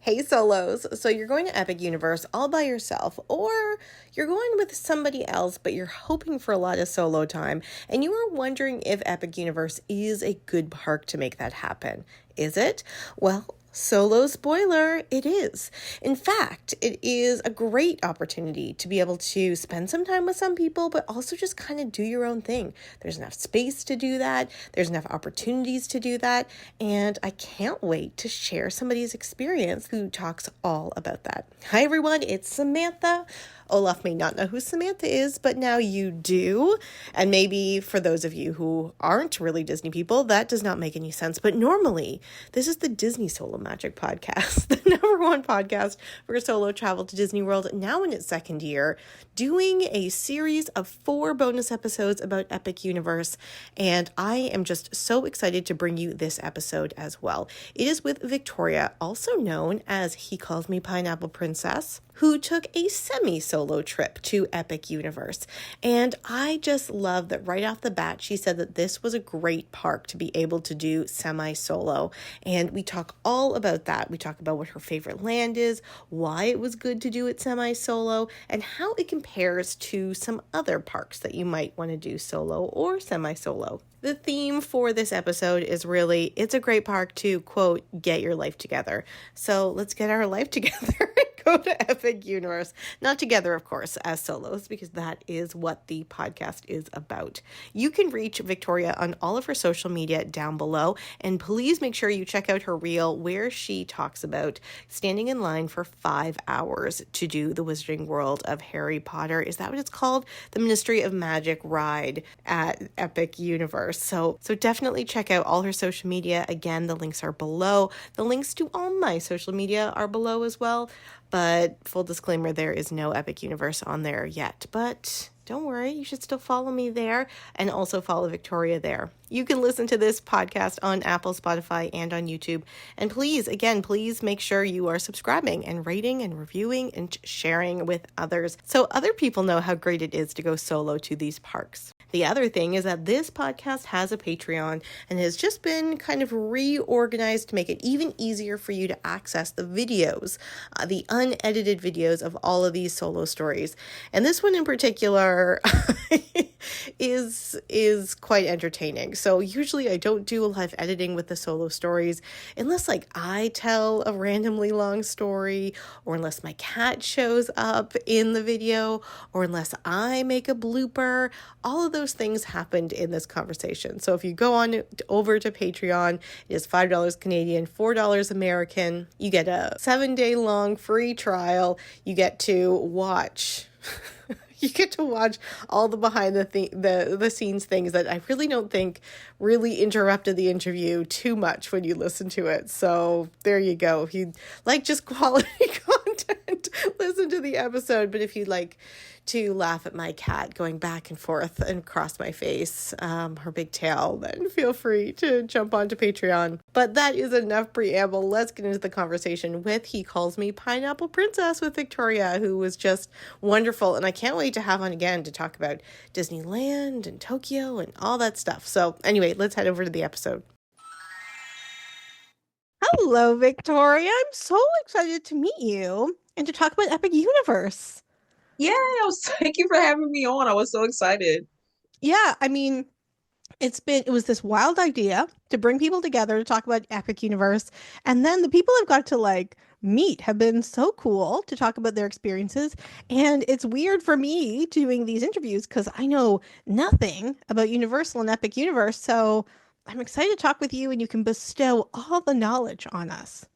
Hey solos, so you're going to Epic Universe all by yourself, or you're going with somebody else, but you're hoping for a lot of solo time, and you are wondering if Epic Universe is a good park to make that happen. Is it? Well, solo spoiler, it is. In fact, it is a great opportunity to be able to spend some time with some people, but also just kind of do your own thing. There's enough space to do that. There's enough opportunities to do that. And I can't wait to share somebody's experience who talks all about that. Hi, everyone. It's Samantha. Olaf may not know who Samantha is, but now you do. And maybe for those of you who aren't really Disney people, that does not make any sense. But normally, this is the Disney Solo Magic podcast, the number one podcast for solo travel to Disney World, now in its second year, doing a series of 4 bonus episodes about Epic Universe. And I am just so excited to bring you this episode as well. It is with Victoria, also known as He Calls Me Pineapple Princess, who took a semi-solo trip to Epic Universe. And I just love that right off the bat, she said that this was a great park to be able to do semi-solo. And we talk all about that. We talk about what her favorite land is, why it was good to do it semi-solo, and how it compares to some other parks that you might want to do solo or semi-solo. The theme for this episode is really, it's a great park to, quote, get your life together. So let's get our life together and go to Epic Universe. Not together, of course, as solos, because that is what the podcast is about. You can reach Victoria on all of her social media down below, and please make sure you check out her reel where she talks about standing in line for 5 hours to do the Wizarding World of Harry Potter. Is that what it's called? The Ministry of Magic ride at Epic Universe. So definitely check out all her social media. Again, the links are below. The links to all my social media are below as well. But full disclaimer, there is no Epic Universe on there yet. But don't worry, you should still follow me there and also follow Victoria there. You can listen to this podcast on Apple, Spotify, and on YouTube. And please make sure you are subscribing and rating and reviewing and sharing with others so other people know how great it is to go solo to these parks. The other thing is that this podcast has a Patreon and has just been kind of reorganized to make it even easier for you to access the videos, the unedited videos of all of these solo stories. And this one in particular is quite entertaining. So usually I don't do a lot of editing with the solo stories unless like I tell a randomly long story, or unless my cat shows up in the video, or unless I make a blooper. All of those things happened in this conversation. So if you go on over to Patreon, it is $5 Canadian, $4 American. You get a 7-day long free trial. You get to watch you get to watch all the behind the scenes things that I really don't think really interrupted the interview too much when you listen to it. So there you go. If you like just quality content, listen to the episode. But if you'd like to laugh at my cat going back and forth and across my face, her big tail, then feel free to jump onto Patreon. But that is enough preamble. Let's get into the conversation with He Calls Me Pineapple Princess with Victoria, who was just wonderful. And I can't wait to have on again to talk about Disneyland and Tokyo and all that stuff. So anyway, let's head over to the episode. Hello, Victoria. I'm so excited to meet you and to talk about Epic Universe. Yeah, thank you for having me on. I was so excited. Yeah, I mean, it was this wild idea to bring people together to talk about Epic Universe. And then the people I've got to meet have been so cool to talk about their experiences. And it's weird for me doing these interviews because I know nothing about Universal and Epic Universe. So I'm excited to talk with you and you can bestow all the knowledge on us.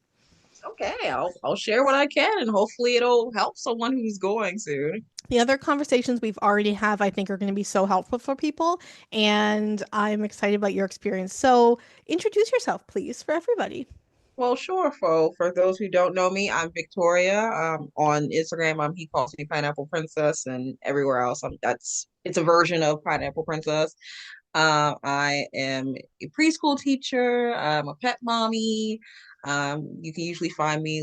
Okay, I'll share what I can, and hopefully it'll help someone who's going soon. The other conversations we've already have, I think, are going to be so helpful for people, and I'm excited about your experience. So introduce yourself, please, for everybody. Well, sure. For those who don't know me, I'm Victoria. On Instagram, He Calls Me Pineapple Princess, and everywhere else, it's a version of Pineapple Princess. I am a preschool teacher. I'm a pet mommy. You can usually find me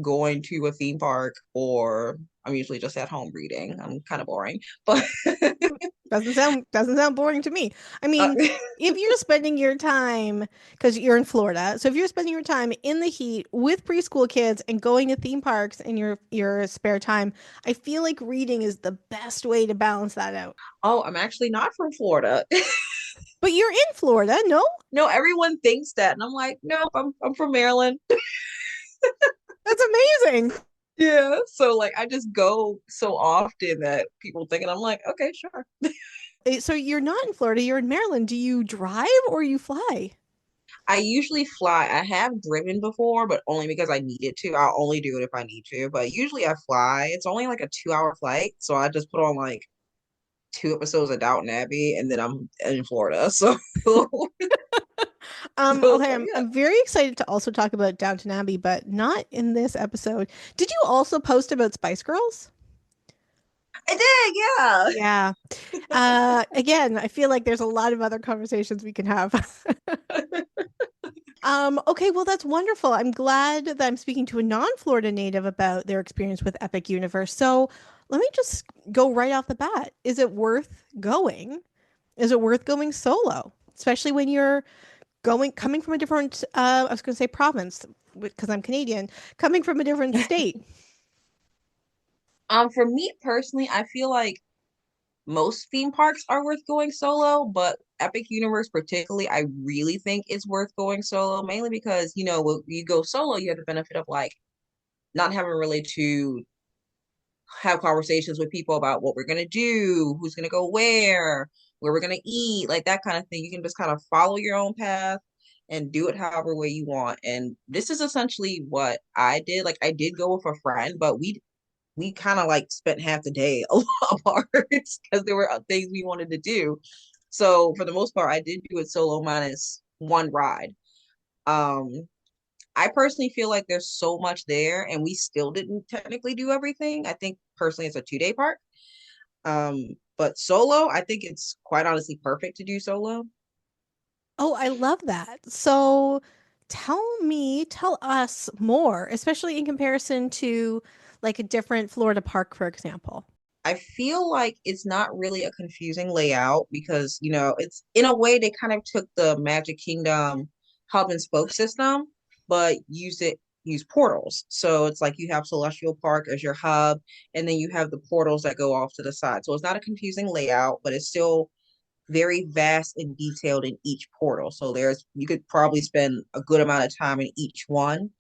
going to a theme park, or I'm usually just at home reading. I'm kind of boring, but Doesn't sound boring to me. I Uh, mean, if you're spending your time, because you're in Florida, so if you're spending your time in the heat with preschool kids and going to theme parks in your spare time, I feel like reading is the best way to balance that out. oh, I'm actually not from Florida. But you're in Florida, no? No, everyone thinks that, and I'm like, nope, I'm from Maryland. That's amazing. Yeah, so like I just go so often that people think, and I'm like, okay, sure. So you're not in Florida, you're in Maryland. Do you drive or you fly? I usually fly. I have driven before, but only because I needed to. I'll only do it if I need to. But usually I fly. It's only like a 2 hour flight, so I just put on like 2 episodes of Downton Abbey, and then I'm in Florida. So, so it's Okay, like, I'm very excited to also talk about Downton Abbey, but not in this episode. Did you also post about Spice Girls? I did, Yeah. Again, I feel like there's a lot of other conversations we can have. Okay, well, that's wonderful. I'm glad that I'm speaking to a non-Florida native about their experience with Epic Universe. So let me just go right off the bat. Is it worth going? Is it worth going solo? Especially when you're coming from a different, I was going to say province, because I'm Canadian, coming from a different yeah. state. For me personally, I feel like most theme parks are worth going solo, but Epic Universe particularly, I really think it's worth going solo, mainly because, when you go solo, you have the benefit of like not having really to have conversations with people about what we're gonna do, who's gonna go where we're gonna eat, like that kind of thing. You can just kind of follow your own path and do it however way you want. And this is essentially what I did. Like I did go with a friend, but we kind of like spent half the day apart because there were things we wanted to do. So for the most part, I did do it solo minus one ride. Um, I personally feel like there's so much there, and we still didn't technically do everything. I think personally it's a 2 day park. But solo, I think it's quite honestly perfect to do solo. Oh, I love that. So tell us more, especially in comparison to like a different Florida park, for example. I feel like it's not really a confusing layout because, it's in a way they kind of took the Magic Kingdom hub and spoke system, but use portals. So it's like you have Celestial Park as your hub, and then you have the portals that go off to the side. So it's not a confusing layout, but it's still very vast and detailed in each portal. So you could probably spend a good amount of time in each one.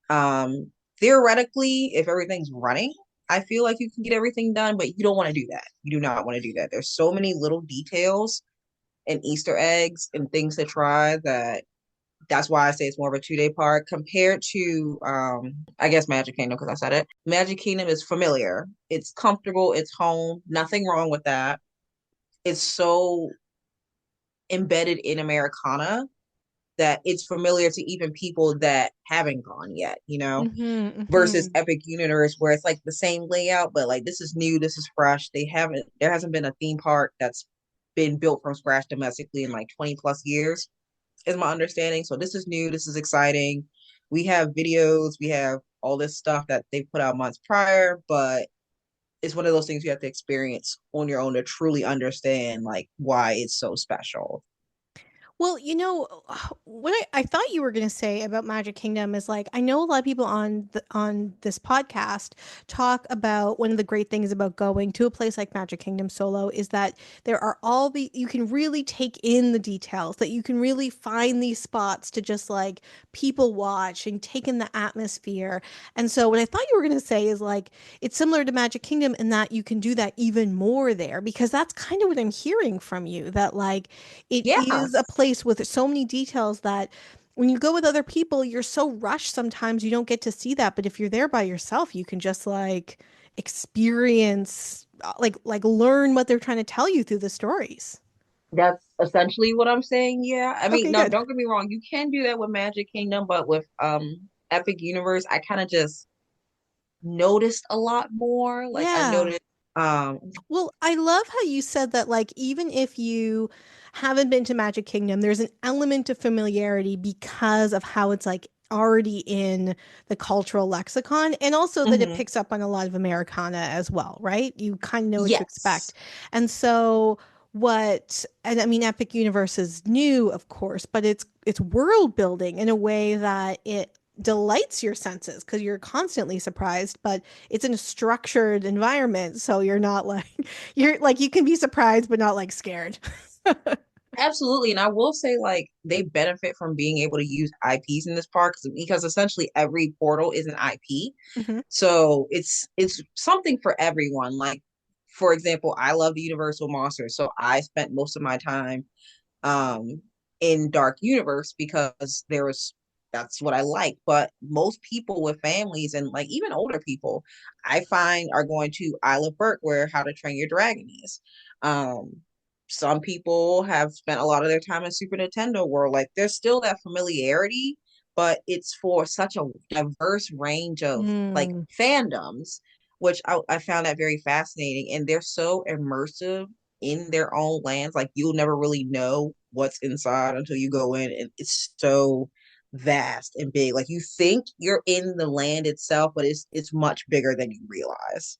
Um, Theoretically, if everything's running, I feel like you can get everything done, but you don't want to do that. You do not want to do that. There's so many little details and Easter eggs and things to try that's why I say it's more of a 2 day park compared to I guess Magic Kingdom because I said it. Magic Kingdom is familiar. It's comfortable, it's home, nothing wrong with that. It's so embedded in Americana that it's familiar to even people that haven't gone yet. Mm-hmm, Versus mm-hmm. Epic Universe where it's like the same layout, but like this is new, this is fresh. There hasn't been a theme park that's been built from scratch domestically in like 20 plus years, is my understanding. So this is new, this is exciting. We have videos, we have all this stuff that they put out months prior, but it's one of those things you have to experience on your own to truly understand like why it's so special. Well, what I thought you were going to say about Magic Kingdom is like I know a lot of people on this podcast talk about one of the great things about going to a place like Magic Kingdom solo is that there are you can really take in the details, that you can really find these spots to just like people watch and take in the atmosphere. And so what I thought you were going to say is like it's similar to Magic Kingdom in that you can do that even more there because that's kind of what I'm hearing from you, that like it Yeah, is a place with so many details that when you go with other people, you're so rushed sometimes you don't get to see that. But if you're there by yourself, you can just like experience, like learn what they're trying to tell you through the stories. that's essentially what I'm saying. Yeah. I mean, Okay, no, good. don't get me wrong. You can do that with Magic Kingdom, but with Epic Universe, I kind of just noticed a lot more. Like I Yeah. noticed um Well, I love how you said that, like, even if you haven't been to Magic Kingdom, there's an element of familiarity because of how it's like already in the cultural lexicon, and also that it Hmm. picks up on a lot of Americana as well, right? You kind of know what to expect. Yes. And so and I mean Epic Universe is new, of course, but it's world building in a way that it delights your senses because you're constantly surprised, but it's in a structured environment, so you're not like you're like you can be surprised but not like scared. Absolutely. And I will say, like, they benefit from being able to use IPs in this park because essentially every portal is an IP. Hmm. So it's something for everyone. Like, for example, I love the Universal Monsters. So I spent most of my time um in Dark Universe because that's what I like. But most people with families and like even older people, I find are going to Isle of Berk where How to Train Your Dragon is. Um, some people have spent a lot of their time in Super Nintendo World. Like there's still that familiarity, but it's for such a diverse range of like Mm. fandoms, which I found that very fascinating. And they're so immersive in their own lands. Like you'll never really know what's inside until you go in, and it's so vast and big. Like you think you're in the land itself, but it's much bigger than you realize.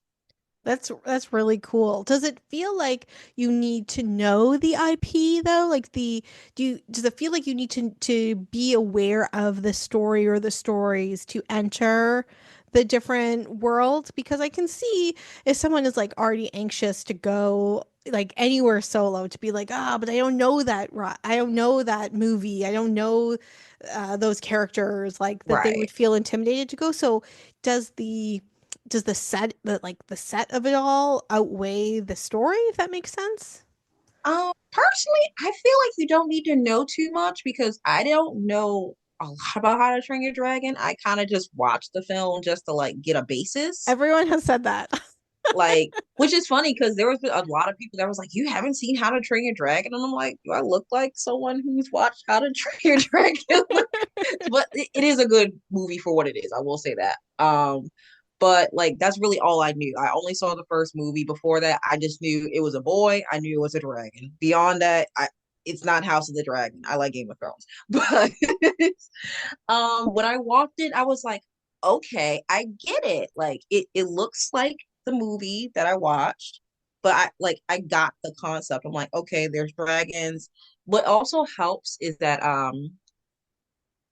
That's really cool. Does it feel like you need to know the IP though? Like does it feel like you need to be aware of the story or the stories to enter the different worlds? Because I can see if someone is like already anxious to go like anywhere solo to be like, ah, but I don't know I don't know that movie. I don't know those characters like that they would Right. feel intimidated to go. So does the set of it all outweigh the story, if that makes sense? Personally, I feel like you don't need to know too much because I don't know a lot about How to Train Your Dragon. I kind of just watched the film just to like get a basis. Everyone has said that. Like, which is funny because there was a lot of people that was like, "You haven't seen How to Train Your Dragon," and I'm like, "Do I look like someone who's watched How to Train Your Dragon?" But it is a good movie for what it is. I will say that. But like that's really all I knew. I only saw the first movie. Before that, I just knew it was a boy. I knew it was a dragon. Beyond that, it's not House of the Dragon. I like Game of Thrones, but when I walked in, I was like, okay, I get it. Like it looks like the movie that I watched, but I got the concept. I'm like, okay, there's dragons. What also helps is that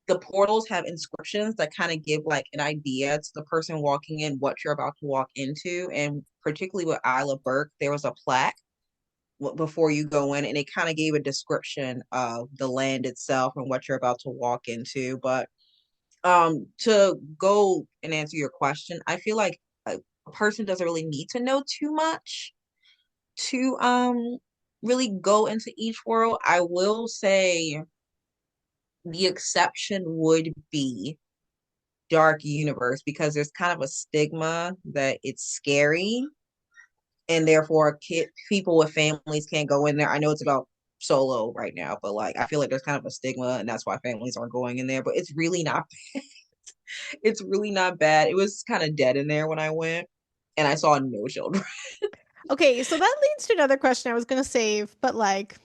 the portals have inscriptions that kind of give like an idea to the person walking in what you're about to walk into. And particularly with Isla Burke, there was a plaque before you go in, and it kind of gave a description of the land itself and what you're about to walk into. But to go and answer your question, I feel like a person doesn't really need to know too much to really go into each world. I will say the exception would be Dark Universe because there's kind of a stigma that it's scary and therefore people with families can't go in there. I know it's about solo right now, but like I feel like there's kind of a stigma and that's why families aren't going in there, but it's really not it's really not bad. It was kind of dead in there when I went and I saw no children. Okay, so that leads to another question I was going to save, but like,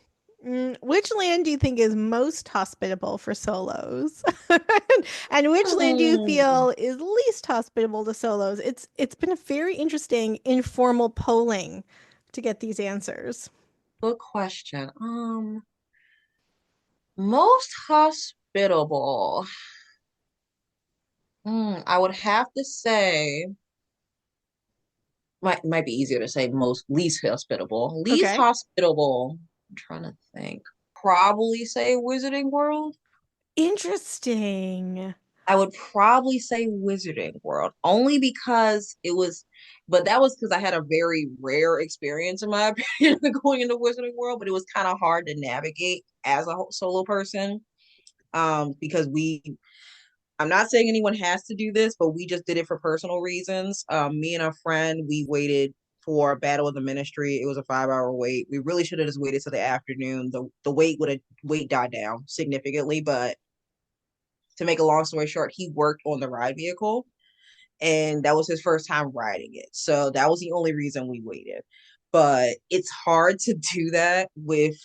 which land do you think is most hospitable for solos? And which land do you Hmm, feel is least hospitable to solos? It's been a very interesting informal polling to get these answers. good question. Most hospitable. I would have to say might be easier to say most least hospitable. Least Okay. hospitable. I'm trying to think. Probably say Wizarding World. Interesting. I would probably say Wizarding World only because but that was because I had a very rare experience in my opinion going into Wizarding World, but it was kind of hard to navigate as a solo person. Because I'm not saying anyone has to do this, but we just did it for personal reasons. Me and a friend, we waited for Battle of the Ministry. It was a 5 hour wait. We really should have just waited till the afternoon. The wait died down significantly, but to make a long story short, he worked on the ride vehicle and that was his first time riding it. So that was the only reason we waited. But it's hard to do that with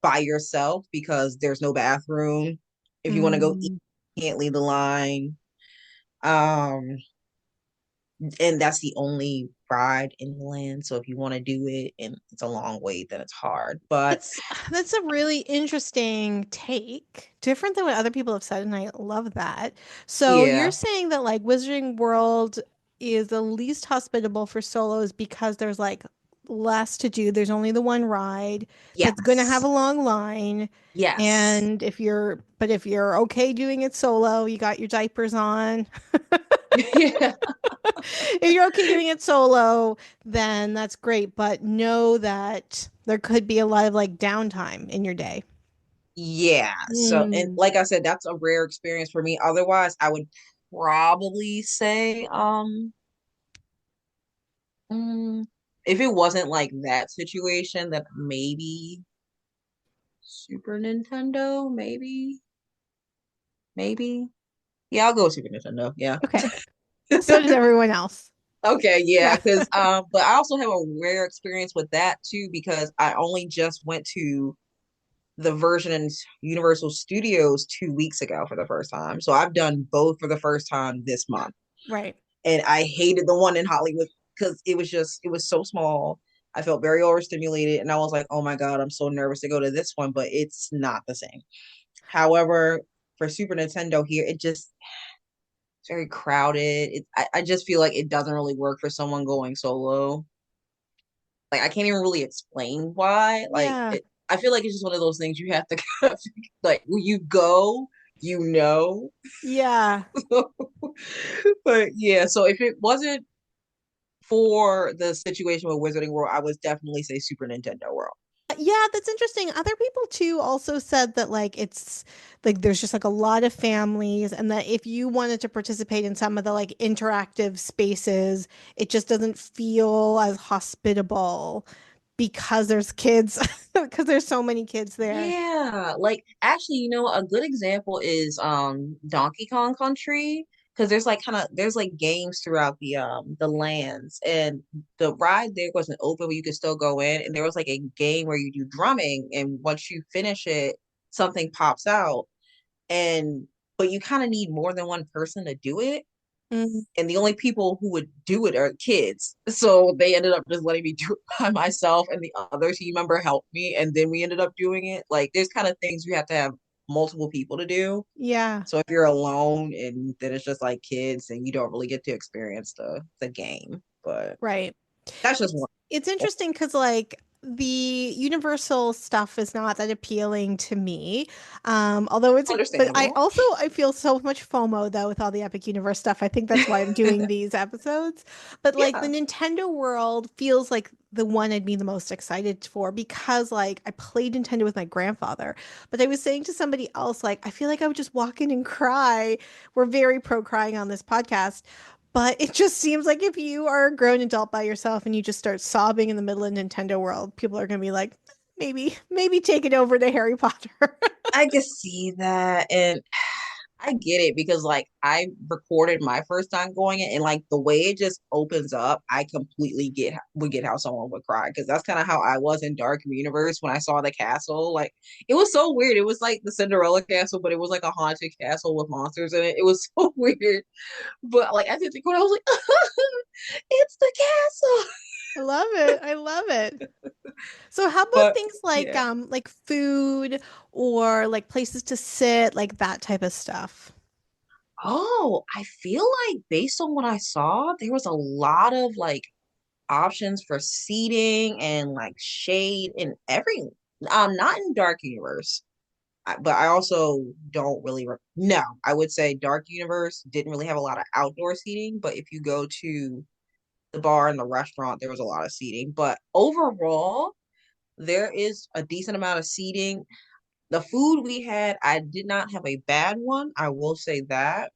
by yourself because there's no bathroom. If you want to go eat, Mm. can't leave the line. Um, and that's the only ride in the land. So if you want to do it and it's a long wait, then it's hard. But It's that's a really interesting take. Different than what other people have said, and I love that. So you're yeah, saying that like Wizarding World is the least hospitable for solos because there's like less to do. There's only the one ride that's going to have yes, a long line. yes, And if you're okay doing it solo, you got your diapers on. yeah, If you're okay doing it solo, then that's great. But know that there could be a lot of like downtime in your day. yeah. So, and Mm. like I said, that's a rare experience for me. Otherwise, I would probably say, mm, if it wasn't like that situation, then maybe Super Nintendo, maybe. Yeah, I'll go Super Nintendo. Yeah. Okay. So does everyone else. Okay, yeah, Yeah. because but I also have a rare experience with that too because I only just went to the version in Universal Studios 2 weeks ago for the first time. So I've done both for the first time this month. Right. And I hated the one in Hollywood because it was so small. I felt very overstimulated and I was like, oh my God, I'm so nervous to go to this one, but it's not the same. However, for Super Nintendo here, it's very crowded. I just feel like it doesn't really work for someone going solo. Like I can't even really explain why. Yeah. I feel like it's just one of those things you have to kind of, like when you go, you know. Yeah. But yeah, so if it wasn't for the situation with Wizarding World, I would definitely say Super Nintendo World. Yeah, that's interesting. Other people too also said that like it's like there's just like a lot of families and that if you wanted to participate in some of the like interactive spaces, it just doesn't feel as hospitable because there's kids because there's so many kids there. Yeah, like actually, a good example is Donkey Kong Country because there's like games throughout the lands and the ride there wasn't open but you could still go in and there was like a game where you do drumming and once you finish it something pops out and but you kind of need more than one person to do it Mm, and the only people who would do it are kids. So they ended up just letting me do it by myself, and the other team member helped me, and then we ended up doing it. Like there's kind of things you have to have multiple people to do. yeah, So if you're alone and then it's just like kids, and you don't really get to experience the game. But right. that's just It's one. it's interesting because like the universal stuff is not that appealing to me. Although but Understandable. I feel so much FOMO though with all the Epic Universe stuff. I think that's why I'm doing these episodes. But like the Yeah. Nintendo world feels like the one I'd be the most excited for because like I played Nintendo with my grandfather. But I was saying to somebody else, like, I feel like I would just walk in and cry. We're very pro crying on this podcast. But it just seems like if you are a grown adult by yourself and you just start sobbing in the middle of Nintendo World, people are going to be like, maybe take it over to Harry Potter. I can see that. And I get it because like I recorded my first time going in and like the way it just opens up, I completely get how someone would cry because that's kind of how I was in Dark Universe when I saw the castle. Like it was so weird. It was like the Cinderella castle, but it was like a haunted castle with monsters in it. It was so weird. But like I did think when I was like, it's the castle. I love it. I love it. So how about But things yeah. like food or like places to sit, like that type of stuff? Oh, I feel like based on what I saw, there was a lot of like options for seating and like shade in every not in Dark Universe. But I also don't really no, I would say Dark Universe didn't really have a lot of outdoor seating, but if you go to the bar and the restaurant, there was a lot of seating. But overall, there is a decent amount of seating. The food we had, I did not have a bad one. I will say that.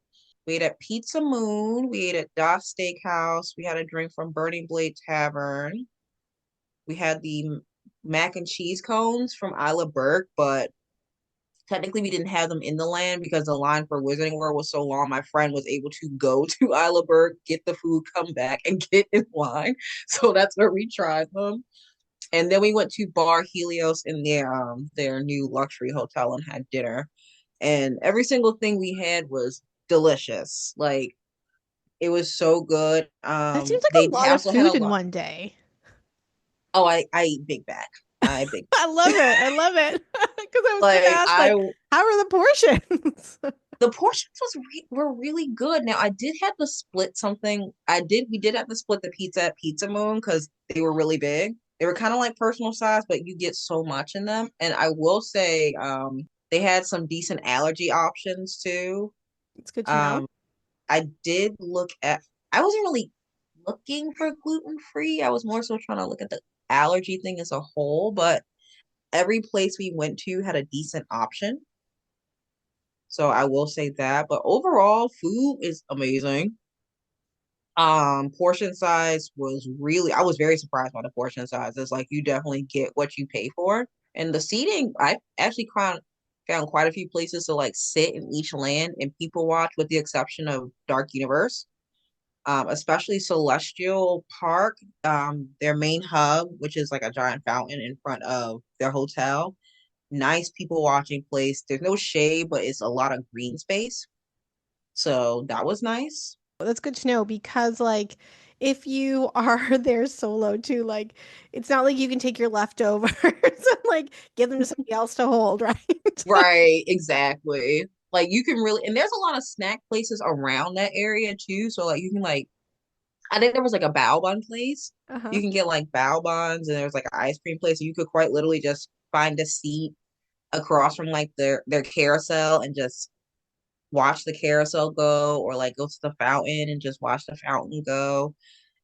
We ate at Pizza Moon. We ate at Das Steakhouse. We had a drink from Burning Blade Tavern. We had the mac and cheese cones from Isla Burke, but technically we didn't have them in the land because the line for Wizarding World was so long. My friend was able to go to Isla Burke, get the food, come back, and get in line. So that's where we tried them. And then we went to Bar Helios in their new luxury hotel and had dinner. and every single thing we had was delicious. Like it was so good. That seems like They a lot of also had a food in lot. one day. Oh, I eat big back. I eat big. I love it. I love it. Because I was going to Like ask, I like, how are the portions? the portions were really good. Now I did have to split something. We did have to split the pizza at Pizza Moon because they were really big. They were kind of like personal size, but you get so much in them. And I will say, they had some decent allergy options too. It's good to know. Um, I did look at. I wasn't really looking for gluten free. I was more so trying to look at the allergy thing as a whole, but every place we went to had a decent option. So I will say that. But overall, food is amazing. Portion size was really, I was very surprised by the portion size. It's like you definitely get what you pay for. And the seating, I actually found quite a few places to like sit in each land and people watch, with the exception of Dark Universe. Especially Celestial Park, their main hub, which is like a giant fountain in front of their hotel. Nice people watching place. There's no shade, but it's a lot of green space. So that was nice. That's good to know because, like, if you are there solo too, like, it's not like you can take your leftovers and like give them to somebody else to hold, right? Right, exactly. Like you can really, and there's a lot of snack places around that area too. So like you can like, I think there was like a bao bun place. Uh-huh. You can get like bao buns, and there's like an ice cream place. You could quite literally just find a seat across from like their carousel and just watch the carousel go, or like go to the fountain and just watch the fountain go.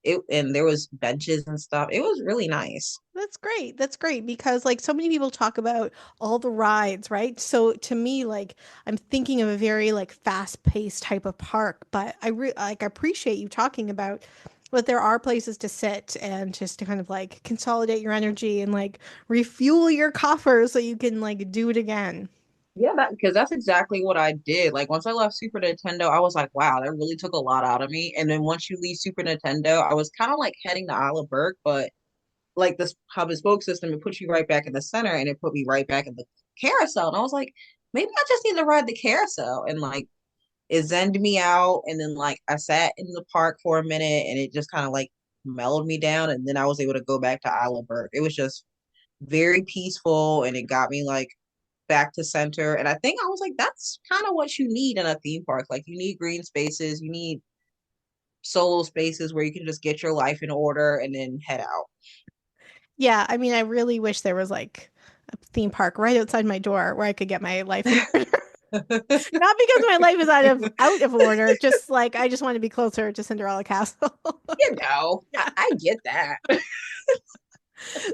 It and there was benches and stuff. It was really nice. That's great. That's great because like so many people talk about all the rides, right? So to me, like I'm thinking of a very like fast-paced type of park, but I appreciate you talking about that there are places to sit and just to kind of like consolidate your energy and like refuel your coffers so you can like do it again. Yeah, that because that's exactly what I did. Like once I left Super Nintendo, I was like, wow, that really took a lot out of me. And then once you leave Super Nintendo, I was kind of like heading to Isle of Berg, but like this hub and spoke system, it puts you right back in the center, and it put me right back in the carousel. And I was like, maybe I just need to ride the carousel. And like it zenned me out. And then like I sat in the park for a minute, and it just kind of like mellowed me down. And then I was able to go back to Isle of Berg. It was just very peaceful, and it got me like back to center. And I think I was like, that's kind of what you need in a theme park. Like you need green spaces, you need solo spaces where you can just get your life in order and then head out. Yeah, I mean, I really wish there was like a theme park right outside my door where I could get my life in order. Not because my life is out of order, just like I just want to be closer to Cinderella Castle. I, Yeah. I get that.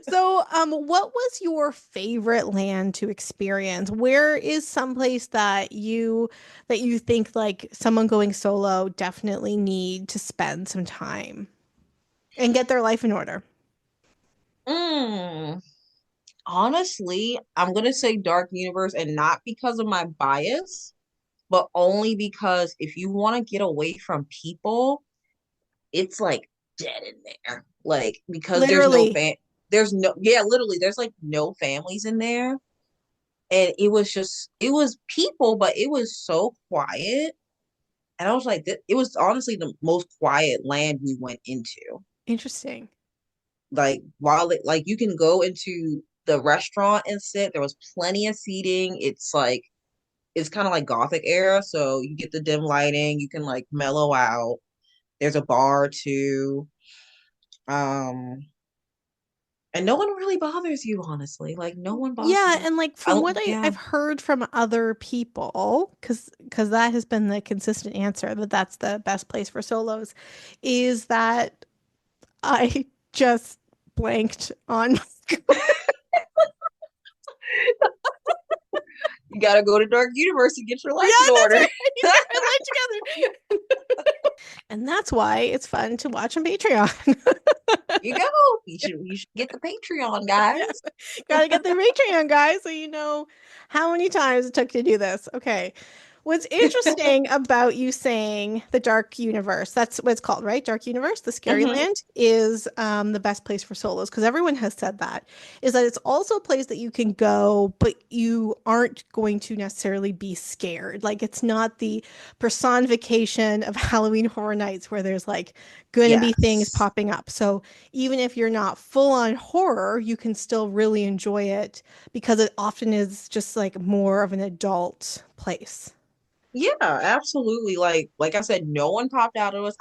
So, what was your favorite land to experience? Where is someplace that you think like someone going solo definitely need to spend some time and get their life in order? Mm, honestly, I'm gonna say Dark Universe, and not because of my bias, but only because if you want to get away from people, it's like dead in there. Like because Literally. there's no, yeah, literally there's like no families in there. And it was people, but it was so quiet. And I was like, it was honestly the most quiet land we went into. Interesting. Like like you can go into the restaurant and sit. There was plenty of seating. It's kind of like Gothic era, so you get the dim lighting. You can like mellow out. There's a bar too. Um, and no one really bothers you, honestly. Like no one bothers Yeah, you. and like I from don't, what yeah. I've heard from other people, because that has been the consistent answer that that's the best place for solos, is that I just blanked on. You gotta go to Dark Universe and get your Yeah, life in that's order. right. Get my life together. And that's why it's fun to watch on Patreon. You go. You should get the Patreon, Yeah, guys. gotta get the Patreon, guys, so you know how many times it took to do this. Okay. What's interesting about you saying the dark universe, that's what it's called, right? Dark universe, the scary Hmm. land is the best place for solos because everyone has said that, is that it's also a place that you can go, but you aren't going to necessarily be scared. Like it's not the personification of Halloween Horror Nights where there's like going to be things Yes. popping up. So even if you're not full on horror, you can still really enjoy it because it often is just like more of an adult place. Yeah, absolutely. Like I said, no one popped out at us.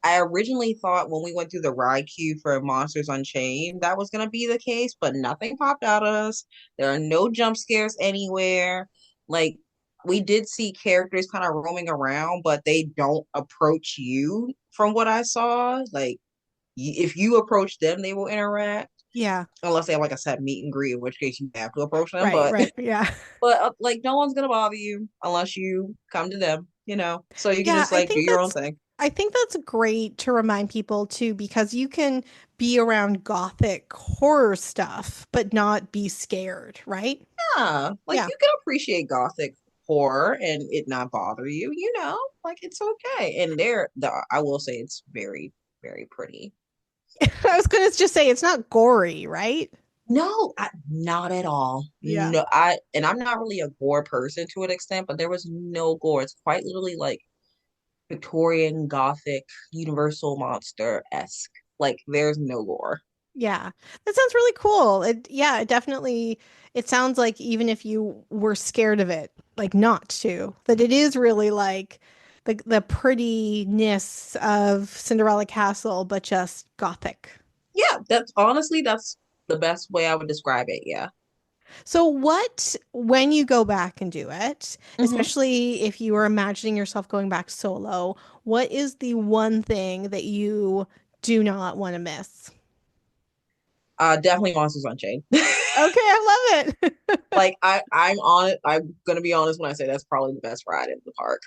I originally thought when we went through the ride queue for Monsters Unchained that was gonna be the case, but nothing popped out at us. There are no jump scares anywhere. Like we did see characters kind of roaming around, but they don't approach you from what I saw. Like if you approach them, they will interact. Yeah. Unless they have like a set meet and greet, in which case you have to approach them. Right, But right. Yeah. like no one's gonna bother you unless you come to them, you know. So you can Yeah, just like do your own thing. I think that's great to remind people too because you can be around gothic horror stuff but not be scared, right? Yeah, like Yeah. you can appreciate gothic horror and it not bother you, you know, like it's okay. And I will say it's very, very pretty. I was gonna just say it's not gory, right? No, not at all. Yeah. No, and I'm not really a gore person to an extent, but there was no gore. It's quite literally like Victorian Gothic Universal monster-esque. Like there's no gore. Yeah. That sounds really cool. Yeah, it definitely it sounds like even if you were scared of it, like not to, that it is really like the prettiness of Cinderella Castle, but just gothic. Yeah, that's the best way I would describe it. Yeah. So what, when you go back and do it, Hmm. especially if you are imagining yourself going back solo, what is the one thing that you do not want to miss? Definitely Monsters Unchained. Okay, I love it. Like I'm on it. I'm gonna be honest when I say that's probably the best ride in the park.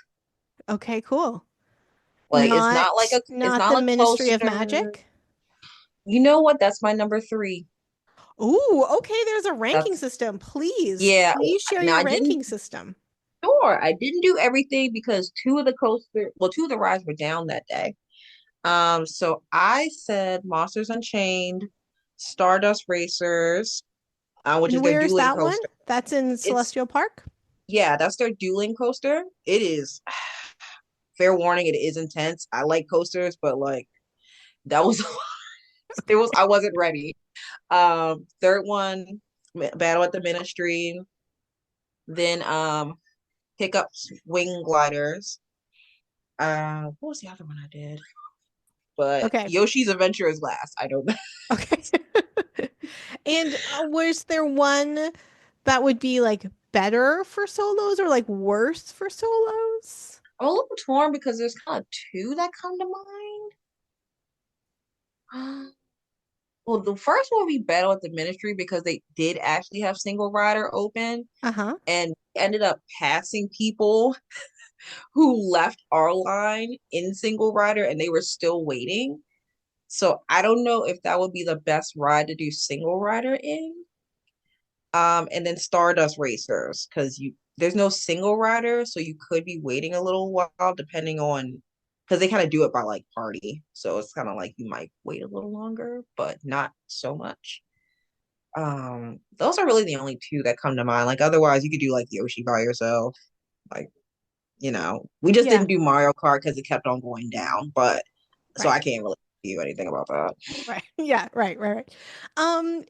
Okay, cool. Like it's Not not the a Ministry of coaster. Magic. You know what? That's my number three. Ooh, okay, there's a ranking That's system. Please, yeah. please share Now your I didn't ranking system. sure I didn't do everything because two of the rides were down that day. So I said Monsters Unchained, Stardust Racers, which is And their where's dueling that one? coaster. That's in It's Celestial Park? yeah, that's their dueling coaster. It is fair warning, it is intense. I like coasters, but like that was it was I wasn't ready. Third one, Battle at the Ministry, then Hiccups Wing Gliders. What was the other one I did? But Okay. Yoshi's Adventure is last. I don't know. Okay. And was there one that would be like better for solos or like worse for solos? I'm a little torn because there's kind of two that come to mind. Well, the first one would be Battle at the Ministry because they did actually have single rider open Uh-huh. and ended up passing people who left our line in single rider and they were still waiting. So I don't know if that would be the best ride to do single rider in. And then Stardust Racers because you there's no single rider, so you could be waiting a little while depending on because they kind of do it by like party, so it's kind of like you might wait a little longer, but not so much. Those are really the only two that come to mind. Like otherwise, you could do like Yoshi by yourself. Like we just Yeah, didn't do Mario Kart because it kept on going down, but so right. I can't really do anything about that. Right. Yeah, right.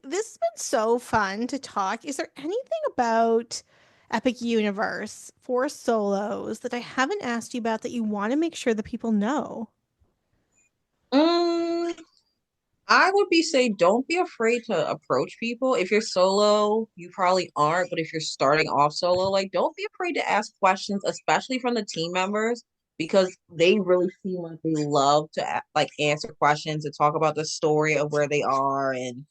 This has been so fun to talk. Is there anything about Epic Universe for solos that I haven't asked you about that you want to make sure that people know? Mm, I would be say don't be afraid to approach people. If you're solo, you probably aren't, but if you're starting off solo, like don't be afraid to ask questions, especially from the team members, because they really seem like they love to like answer questions and talk about the story of where they are and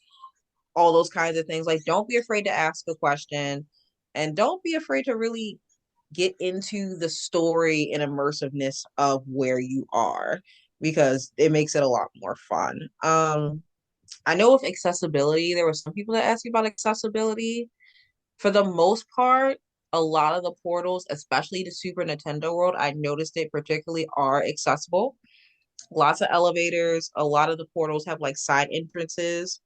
all those kinds of things. Like don't be afraid to ask a question and don't be afraid to really get into the story and immersiveness of where you are because it makes it a lot more fun. I know with accessibility, there were some people that asked me about accessibility. For the most part, a lot of the portals, especially the Super Nintendo world, I noticed it particularly are accessible. Lots of elevators. A lot of the portals have like side entrances.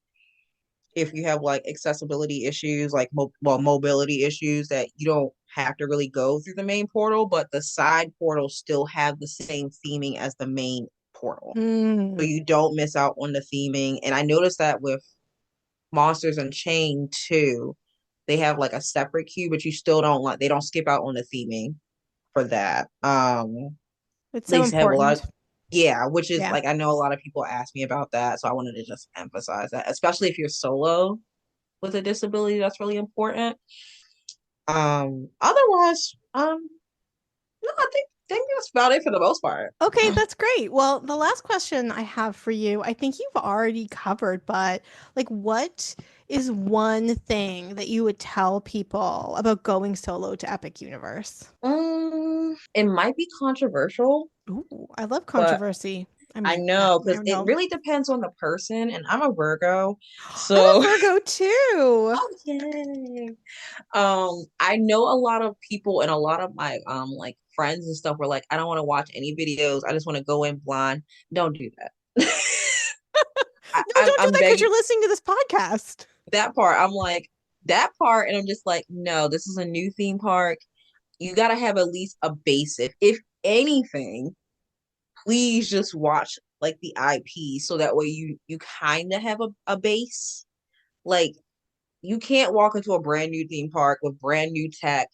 If you have like accessibility issues, like mobility issues, that you don't have to really go through the main portal, but the side portals still have the same theming as the main portal. So Mm. you don't miss out on the theming. And I noticed that with Monsters Unchained too. They have like a separate queue, but you still don't like they don't skip out on the theming for that. It's They so used to have a lot of important. yeah, which is Yeah. like I know a lot of people ask me about that, so I wanted to just emphasize that, especially if you're solo with a disability, that's really important. Otherwise, no, I think that's about it for the most part. Okay, that's great. Well, the last question I have for you, I think you've already covered, but like, what is one thing that you would tell people about going solo to Epic Universe? It might be controversial, Ooh, I love but controversy. I I mean, yeah, know I because don't it know. really depends on the person, and I'm a Virgo, I'm so a Virgo too. oh yay. I know a lot of people and a lot of my like friends and stuff were like, I don't want to watch any videos. I just want to go in blind. Don't do that. No, don't do I'm that because begging you're listening to this podcast. that part. I'm like that part, and I'm just like, no, this is a new theme park. You gotta have at least a basic. If anything, please just watch like the IP so that way you kind of have a base. Like you can't walk into a brand new theme park with brand new tech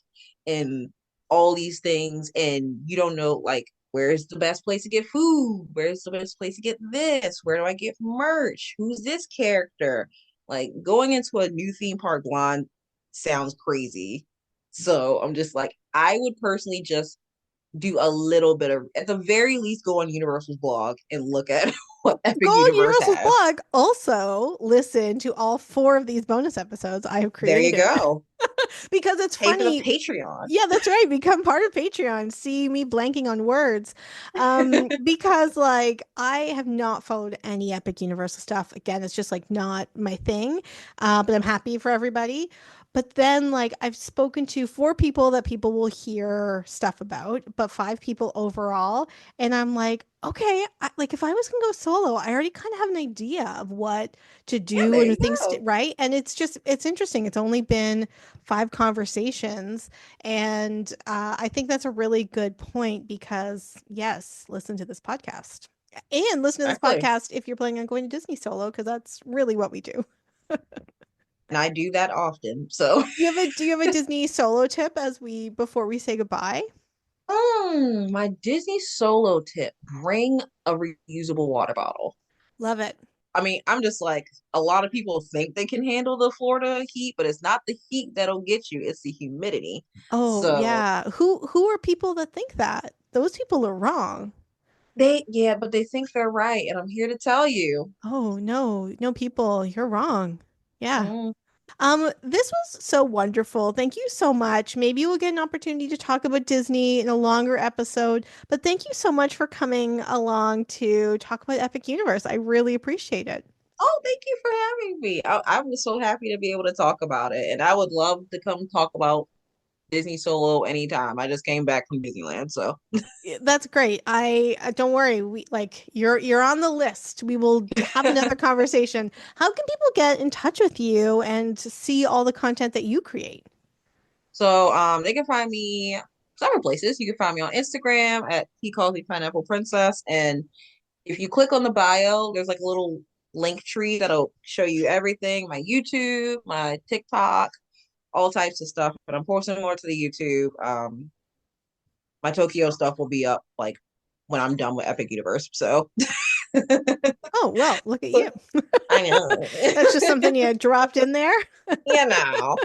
and all these things and you don't know like where's the best place to get food, where's the best place to get this, where do I get merch, who's this character. Like going into a new theme park blind sounds crazy, so I'm just like I would personally just do a little bit of, at the very least, go on Universal's blog and look at what Go Epic on Universe Universal's has. blog. Also, listen to all four of these bonus episodes I have There you created go. because it's Pay for the funny. Patreon. Yeah, that's right. Become part of Patreon. See me blanking on words. Because like I have not followed any Epic Universal stuff. Again, it's just like not my thing. But I'm happy for everybody. But then like I've spoken to four people that people will hear stuff about, but five people overall. And I'm like, okay, like if I was gonna go solo, I already kind of have an idea of what to Yeah, do there and you the things to, go. right? And it's interesting. It's only been five conversations and I think that's a really good point because, yes, listen to this podcast and listen to this Exactly. podcast if you're planning on going to Disney solo, because that's really what we do. And I do that often. So, Do you have a Disney solo tip as we before we say goodbye? my Disney solo tip, bring a reusable water bottle. Love it. I mean, I'm just like, a lot of people think they can handle the Florida heat, but it's not the heat that'll get you, it's the humidity. Oh, So, yeah. Who are people that think that? Those people are wrong. yeah, but they think they're right. And I'm here to tell you. Oh, no. No, people, you're wrong. Yeah. Mm, This was so wonderful. Thank you so much. Maybe we'll get an opportunity to talk about Disney in a longer episode, but thank you so much for coming along to talk about Epic Universe. I really appreciate it. oh, thank you for having me. I was so happy to be able to talk about it. And I would love to come talk about Disney Solo anytime. I just came back from Disneyland, so That's great. I don't worry. We like you're on the list. We will have another conversation. How can people get in touch with you and to see all the content that you create? they can find me several places. You can find me on Instagram at He Calls Me Pineapple Princess, and if you click on the bio, there's like a little link tree that'll show you everything: my YouTube, my TikTok, all types of stuff. But I'm posting more to the YouTube. My Tokyo stuff will be up like when I'm done with Epic Universe. So Oh, well, look at you. I know. That's just something you dropped in there. You know.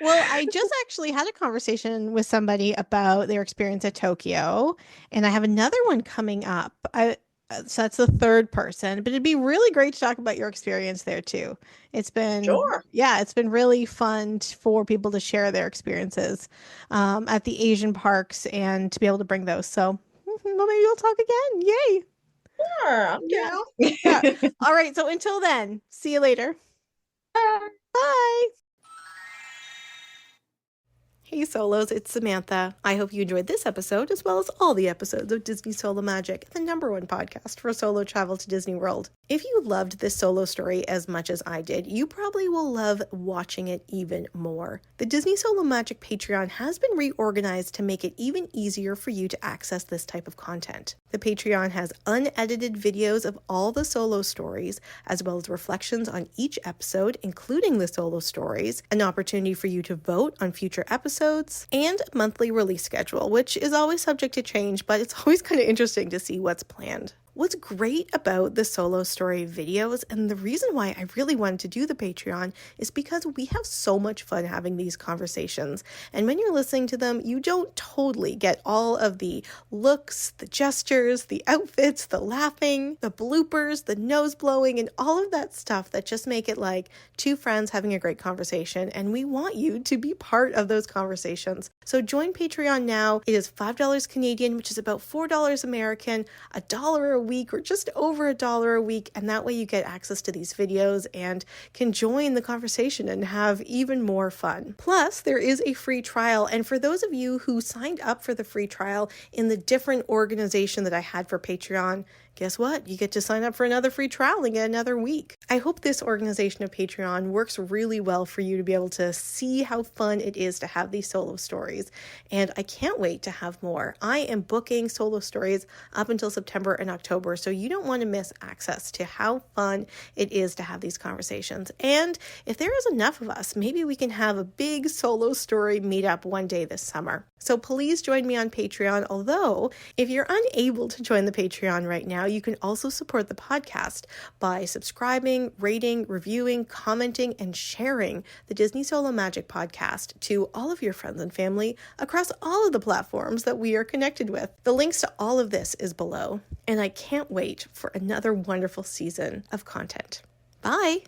Well, I just actually had a conversation with somebody about their experience at Tokyo, and I have another one coming up. So that's the third person, but it'd be really great to talk about your experience there too. Sure. Yeah, it's been really fun for people to share their experiences at the Asian parks and to be able to bring those. So, well, maybe we'll talk again. Yay. Sure. I'm Yeah. Yeah. down. All right. So until then, see you later. Bye. Hey Solos, it's Samantha. I hope you enjoyed this episode as well as all the episodes of Disney Solo Magic, the #1 podcast for solo travel to Disney World. If you loved this solo story as much as I did, you probably will love watching it even more. The Disney Solo Magic Patreon has been reorganized to make it even easier for you to access this type of content. The Patreon has unedited videos of all the solo stories, as well as reflections on each episode, including the solo stories, an opportunity for you to vote on future episodes, and a monthly release schedule, which is always subject to change, but it's always kind of interesting to see what's planned. What's great about the solo story videos, and the reason why I really wanted to do the Patreon, is because we have so much fun having these conversations. And when you're listening to them, you don't totally get all of the looks, the gestures, the outfits, the laughing, the bloopers, the nose blowing, and all of that stuff that just make it like two friends having a great conversation. And we want you to be part of those conversations. So join Patreon now. It is $5 Canadian, which is about $4 American, $1 a week, or just over $1 a week, and that way you get access to these videos and can join the conversation and have even more fun. Plus, there is a free trial, and for those of you who signed up for the free trial in the different organization that I had for Patreon, guess what? You get to sign up for another free trial and get another week. I hope this organization of Patreon works really well for you to be able to see how fun it is to have these solo stories, and I can't wait to have more. I am booking solo stories up until September and October, so you don't want to miss access to how fun it is to have these conversations. And if there is enough of us, maybe we can have a big solo story meetup one day this summer. So please join me on Patreon, although if you're unable to join the Patreon right now, you can also support the podcast by subscribing, rating, reviewing, commenting, and sharing the Disney Solo Magic podcast to all of your friends and family across all of the platforms that we are connected with. The links to all of this is below, and I can't wait for another wonderful season of content. Bye!